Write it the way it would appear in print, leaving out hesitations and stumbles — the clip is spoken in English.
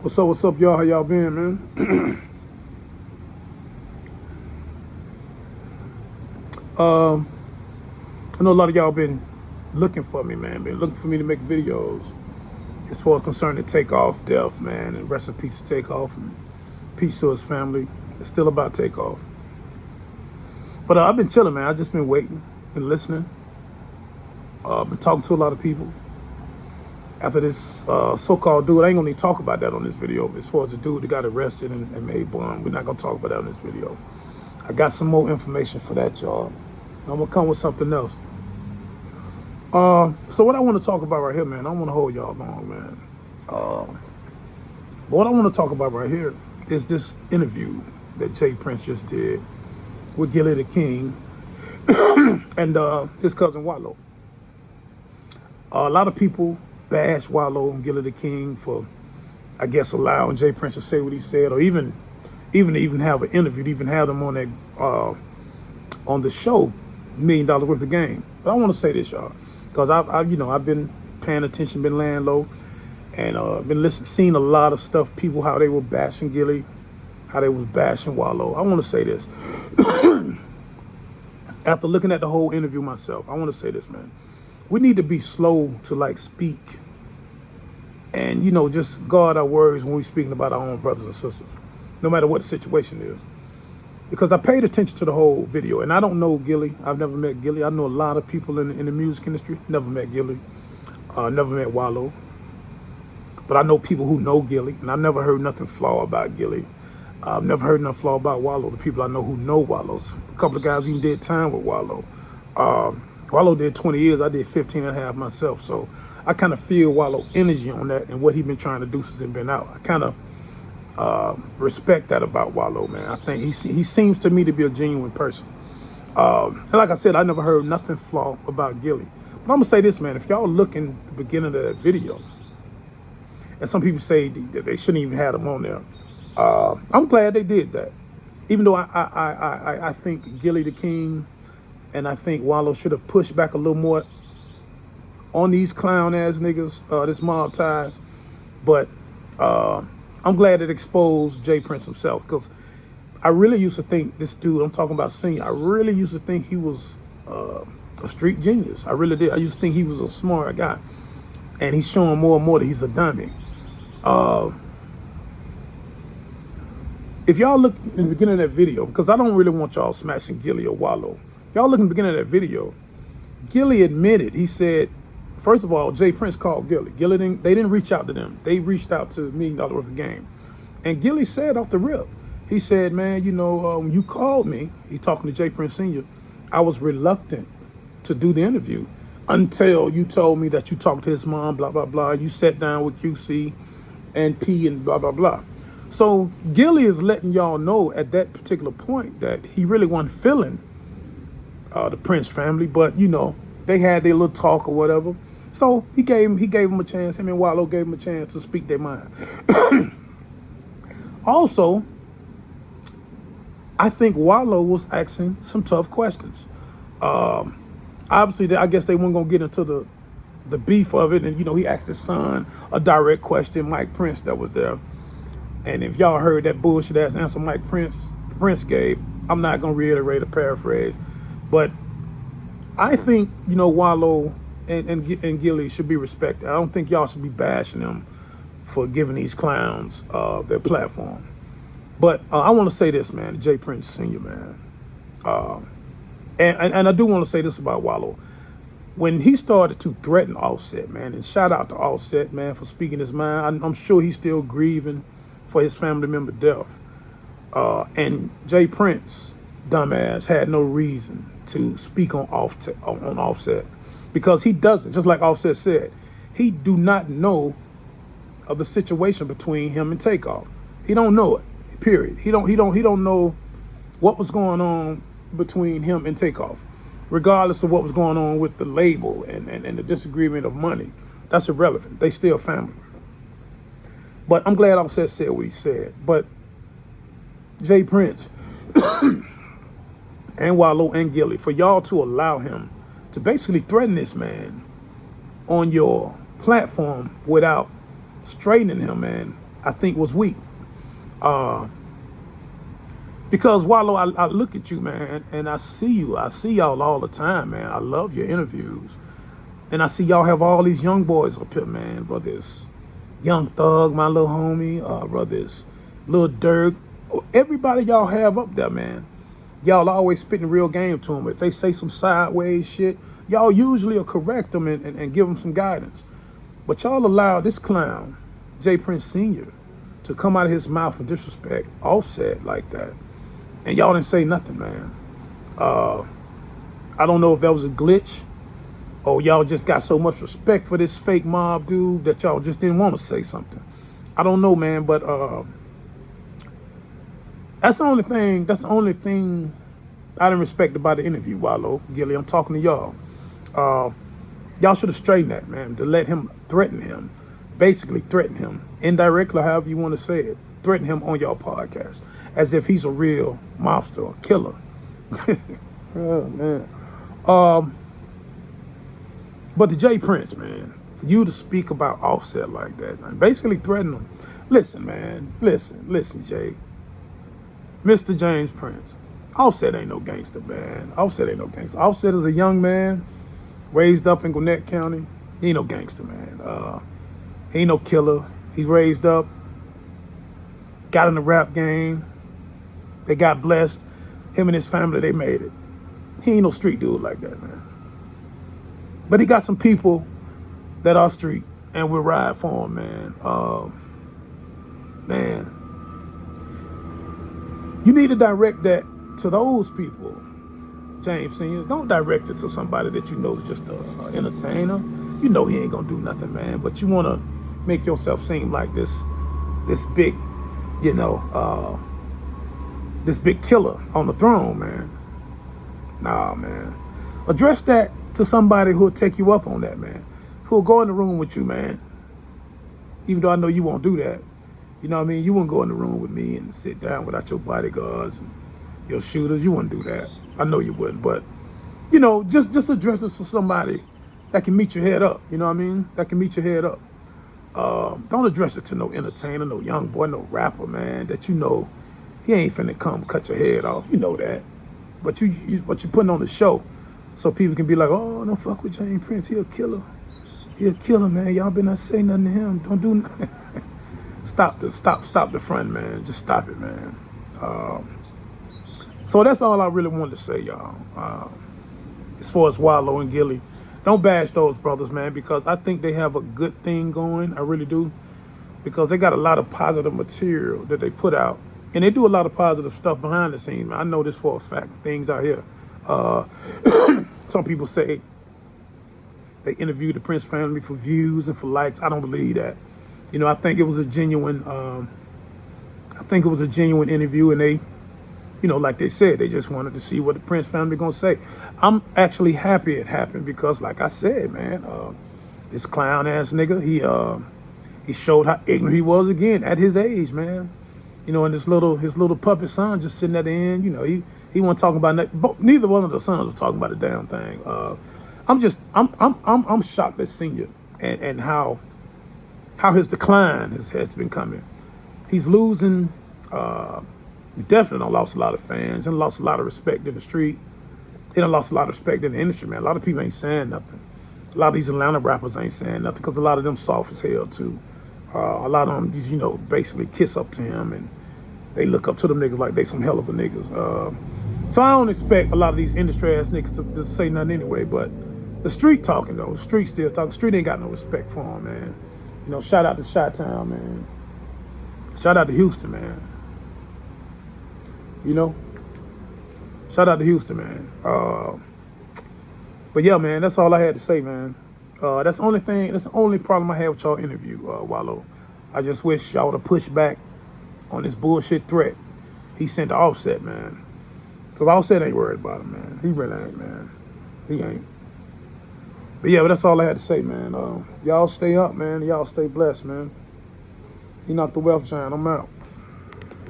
What's up, y'all? How y'all been, man? I know a lot of y'all been looking for me, man. Been looking for me to make videos as far as concerning Takeoff death, man. And rest in peace to Takeoff and peace to his family. It's still about Takeoff. But I've been chilling, man. I've just been waiting, been listening. Been talking to a lot of people. After this so-called dude, I ain't gonna even talk about that on this video. As far as the dude that got arrested and made bond, we're not gonna talk about that on this video. I got some more information for that, y'all. I'm gonna come with something else. So what I want to talk about right here, man, I don't want to hold y'all long, man. But what I want to talk about right here is this interview that Jay Prince just did with Gillie the King and his cousin Wallo. A lot of people bash Wallo and Gillie the King for, I guess, allowing Jay Prince to say what he said, or even have an interview, even have them on that on the show, $1 million worth of game. But I want to say this, y'all, because I've been paying attention, been laying low, and been seeing a lot of stuff. People how they were bashing Gillie, how they was bashing Wallo. I want to say this. After looking at the whole interview myself, I want to say this, man. We need to be slow to speak, and just guard our words when we're speaking about our own brothers and sisters, no matter what the situation is. Because I paid attention to the whole video, and I don't know Gillie. I've never met Gillie. I know a lot of people in the music industry. Never met Gillie. Never met Wallo. But I know people who know Gillie, and I've never heard nothing flaw about Gillie. I've never heard nothing flaw about Wallo. The people I know who know Wallo. A couple of guys even did time with Wallo. Wallo did 20 years. I did 15 and a half myself. So I kind of feel Wallo energy on that and what he's been trying to do since he's been out. I kind of respect that about Wallo, man. I think he seems to me to be a genuine person. And like I said, I never heard nothing flaw about Gillie. But I'm gonna say this, man. If y'all look in the beginning of that video, and some people say that they shouldn't even have him on there, I'm glad they did that. Even though I think Gillie the King and I think Wallo should have pushed back a little more on these clown ass niggas, this mob ties. But I'm glad it exposed Jay Prince himself, because I really used to think this dude, I'm talking about Senior, I really used to think he was a street genius. I really did. I used to think he was a smart guy. And he's showing more and more that he's a dummy. If y'all look in the beginning of that video, because I don't really want y'all smashing Gillie or Wallo. Y'all look in the beginning of that video, Gillie admitted, he said, first of all, Jay Prince called Gillie. They didn't reach out to them. They reached out to $1 million worth of game. And Gillie said off the rip, he said, man, when you called me, he talking to Jay Prince Sr., I was reluctant to do the interview until you told me that you talked to his mom, blah, blah, blah. You sat down with QC and P and blah, blah, blah. So Gillie is letting y'all know at that particular point that he really wasn't feeling the Prince family, but they had their little talk or whatever. So he gave him a chance. Him and Wallo gave him a chance to speak their mind. Also, I think Wallo was asking some tough questions. Obviously, I guess they weren't gonna get into the beef of it, and he asked his son a direct question, Mike Prince, that was there. And if y'all heard that bullshit ass answer Mike Prince gave, I'm not gonna reiterate or paraphrase, but I think Wallo and Gillie should be respected. I don't think y'all should be bashing them for giving these clowns their platform. But I want to say this, man, Jay Prince Sr., man. And I do want to say this about Wallo. When he started to threaten Offset, man, and shout out to Offset, man, for speaking his mind. I'm sure he's still grieving for his family member death. And Jay Prince, dumbass, had no reason to speak on Offset, because he doesn't, just like Offset said, he do not know of the situation between him and Takeoff. He don't know it, period. He don't know what was going on between him and Takeoff, regardless of what was going on with the label and the disagreement of money. That's irrelevant. They still family. But I'm glad Offset said what he said. But Jay Prince and Wallo and Gillie, for y'all to allow him to basically threaten this man on your platform without straightening him, man, I think was weak. Because Wallo, I look at you, man, and I see you. I see y'all all the time, man. I love your interviews. And I see y'all have all these young boys up here, man. Whether it's Young Thug, my little homie, whether it's Lil Durk, everybody y'all have up there, man. Y'all always spitting real game to them. If they say some sideways shit, y'all usually will correct them and give them some guidance. But y'all allow this clown, J. Prince Sr., to come out of his mouth and disrespect Offset like that. And y'all didn't say nothing, man. I don't know if that was a glitch or y'all just got so much respect for this fake mob dude that y'all just didn't want to say something. I don't know, man, but that's the only thing I didn't respect about the interview, Wallo, Gillie. I'm talking to y'all. Y'all should have straightened that, man, to let him threaten him. Basically threaten him. Indirectly, however you want to say it. Threaten him on your podcast as if he's a real mobster or killer. Oh, man. But the J. Prince, man, for you to speak about Offset like that, man, basically threaten him. Listen, man, listen, Jay. Mr. James Prince, Offset ain't no gangster, man. Offset ain't no gangster. Offset is a young man raised up in Gwinnett County. He ain't no gangster, man. He ain't no killer. He raised up, got in the rap game. They got blessed. Him and his family, they made it. He ain't no street dude like that, man. But he got some people that are street and will ride for him, man. Man. You need to direct that to those people, James Sr. Don't direct it to somebody that you know is just an entertainer. You know he ain't gonna do nothing, man. But you wanna make yourself seem like this big, this big killer on the throne, man. Nah, man. Address that to somebody who'll take you up on that, man. Who'll go in the room with you, man. Even though I know you won't do that. You know what I mean? You wouldn't go in the room with me and sit down without your bodyguards and your shooters. You wouldn't do that. I know you wouldn't. But, just address this to somebody that can meet your head up. You know what I mean? That can meet your head up. Don't address it to no entertainer, no young boy, no rapper, man, that you know he ain't finna come cut your head off. You know that. But you putting on the show so people can be like, oh, don't fuck with James Prince. He a killer. He a killer, man. Y'all better not say nothing to him. Don't do nothing. Stop the front, man. Just stop it, man. So that's all I really wanted to say, y'all. As far as Wallo and Gillie, don't bash those brothers, man, because I think they have a good thing going. I really do. Because they got a lot of positive material that they put out. And they do a lot of positive stuff behind the scenes, man. I know this for a fact. Things out here. Some people say they interviewed the Prince family for views and for likes. I don't believe that. I think it was a genuine interview, and they, like they said, they just wanted to see what the Prince family gonna say. I'm actually happy it happened because, like I said, man, this clown ass nigga, he showed how ignorant he was again at his age, man. And his little puppet son just sitting at the end, he wasn't talking about nothing. Neither one of the sons was talking about a damn thing. I'm shocked at Senior and how his decline has been coming. He's losing. He definitely done lost a lot of fans and lost a lot of respect in the street. He done lost a lot of respect in the industry, man. A lot of people ain't saying nothing. A lot of these Atlanta rappers ain't saying nothing because a lot of them soft as hell too. A lot of them, basically kiss up to him and they look up to them niggas like they some hell of a niggas. So I don't expect a lot of these industry ass niggas to say nothing anyway. But the street talking though, the street still talking. The street ain't got no respect for him, man. Shout out to Chi-Town, man. Shout out to Houston, man. Shout out to Houston, man. But yeah, man, that's all I had to say, man. That's the only problem I had with y'all interview, Wallo. I just wish y'all would have pushed back on this bullshit threat he sent to Offset, man. Because Offset ain't worried about him, man. He really ain't, man. He ain't. But yeah, but that's all I had to say, man. Y'all stay up, man. Y'all stay blessed, man. He knocked the wealth giant. I'm out.